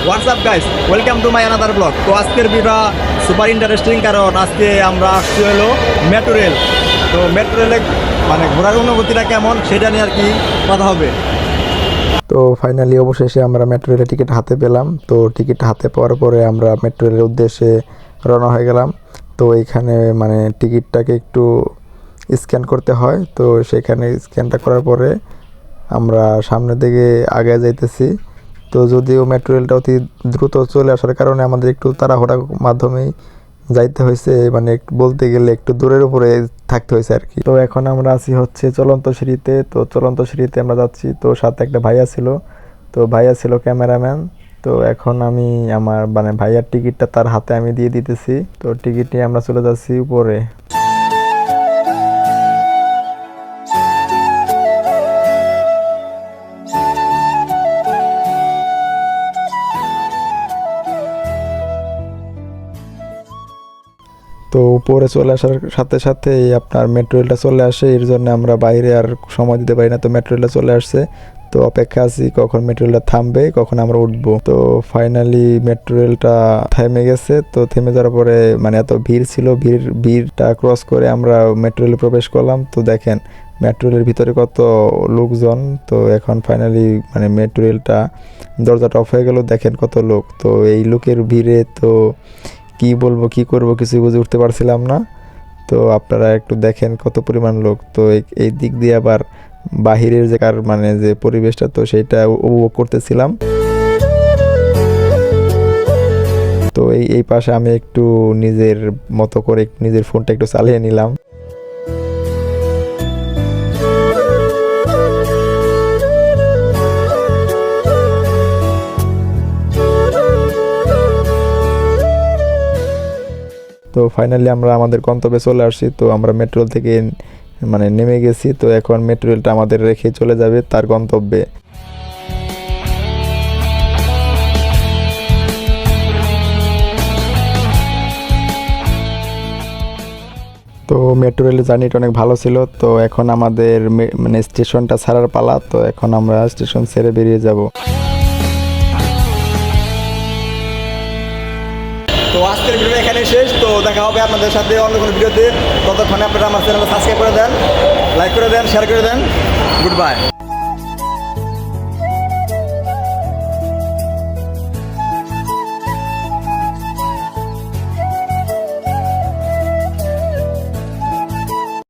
WhatsApp guys, welcome to my another blog. তো আজকের ভিডিওটা সুপার ইন্টারেস্টিং, কারণ আজকে আমরা আসছি হলো মেট্রো রেল। তো মেট্রো রেলে মানে ঘোরার অনুভূতিটা কেমন সেটা নিয়ে আর কি কথা হবে। তো ফাইনালি অবশেষে আমরা মেট্রো রেলের টিকিট হাতে পেলাম। তো টিকিট হাতে পাওয়ার পরে আমরা মেট্রো রেলের উদ্দেশ্যে রওনা হয়ে গেলাম। তো এইখানে মানে টিকিটটাকে একটু স্ক্যান করতে হয়। তো সেখানে স্ক্যানটা করার পরে আমরা সামনের দিকে আগে যাইতেছি। তো যদিও মেট্রো রেলটা অতি দ্রুত চলে আসার কারণে আমাদের একটু তাড়াহুড়ার মাধ্যমেই যাইতে হয়েছে, মানে বলতে গেলে একটু দূরের উপরে থাকতে হয়েছে আর কি। তো এখন আমরা আছি হচ্ছে চলন্ত সিঁড়িতে। তো চলন্ত সিঁড়িতে আমরা যাচ্ছি। তো সাথে একটা ভাইয়া ছিল, তো ভাইয়া ছিল ক্যামেরাম্যান। তো এখন আমি আমার মানে ভাইয়ার টিকিটটা তার হাতে আমি দিয়ে দিতেছি। তো টিকিট নিয়ে আমরা চলে যাচ্ছি উপরে। তো উপরে চলে আসার সাথে সাথেই আপনার মেট্রো রেলটা চলে আসে, এর জন্য আমরা বাইরে আর সময় দিতে পারি না। তো মেট্রো রেলটা চলে আসছে, তো অপেক্ষা আছি কখন মেট্রো রেলটা থামবে, কখন আমরা উঠবো। তো ফাইনালি মেট্রো রেলটা থেমে গেছে। তো থেমে যাওয়ার পরে মানে এত ভিড় ছিল, ভিড়টা ক্রস করে আমরা মেট্রো রেলে প্রবেশ করলাম। তো দেখেন মেট্রো রেলের ভিতরে কত লোকজন। তো এখন ফাইনালি মানে মেট্রো রেলটা দরজাটা অফ হয়ে গেল, দেখেন কত লোক। তো এই লোকের ভিড়ে তো কি বলবো কি করব কিছুই বুঝে উঠতে পারছিলাম না। তো আপনারা একটু দেখেন কত পরিমাণ লোক। তো এই দিক দিয়ে আবার বাহিরের যে মানে যে পরিবেশটা, তো সেইটা উপভোগ করতেছিলাম। তো এই পাশে আমি একটু নিজের মতো করে নিজের ফোনটা একটু চালিয়ে নিলাম। তো ফাইনালি আমরা আমাদের গন্তব্যে চলে আসছি। তো আমরা মেট্রো রেল থেকে মানে নেমে গেছি। তো এখন মেট্রো রেলটা আমাদের রেখে চলে যাবে তার গন্তব্যে। তো মেট্রো রেলের জার্নিটা অনেক ভালো ছিল। তো এখন আমাদের মানে স্টেশনটা ছাড়ার পালা। তো এখন আমরা স্টেশন ছেড়ে বেরিয়ে যাব। তো আজকের ভিডিও এখানে শেষ। তো দেখা হবে আপনাদের সাথে অন্য কোনো ভিডিওতে। ততক্ষণে আপনারা আমার চ্যানেলটা সাবস্ক্রাইব করে দেন, লাইক করে দেন, শেয়ার করে দেন। Good bye.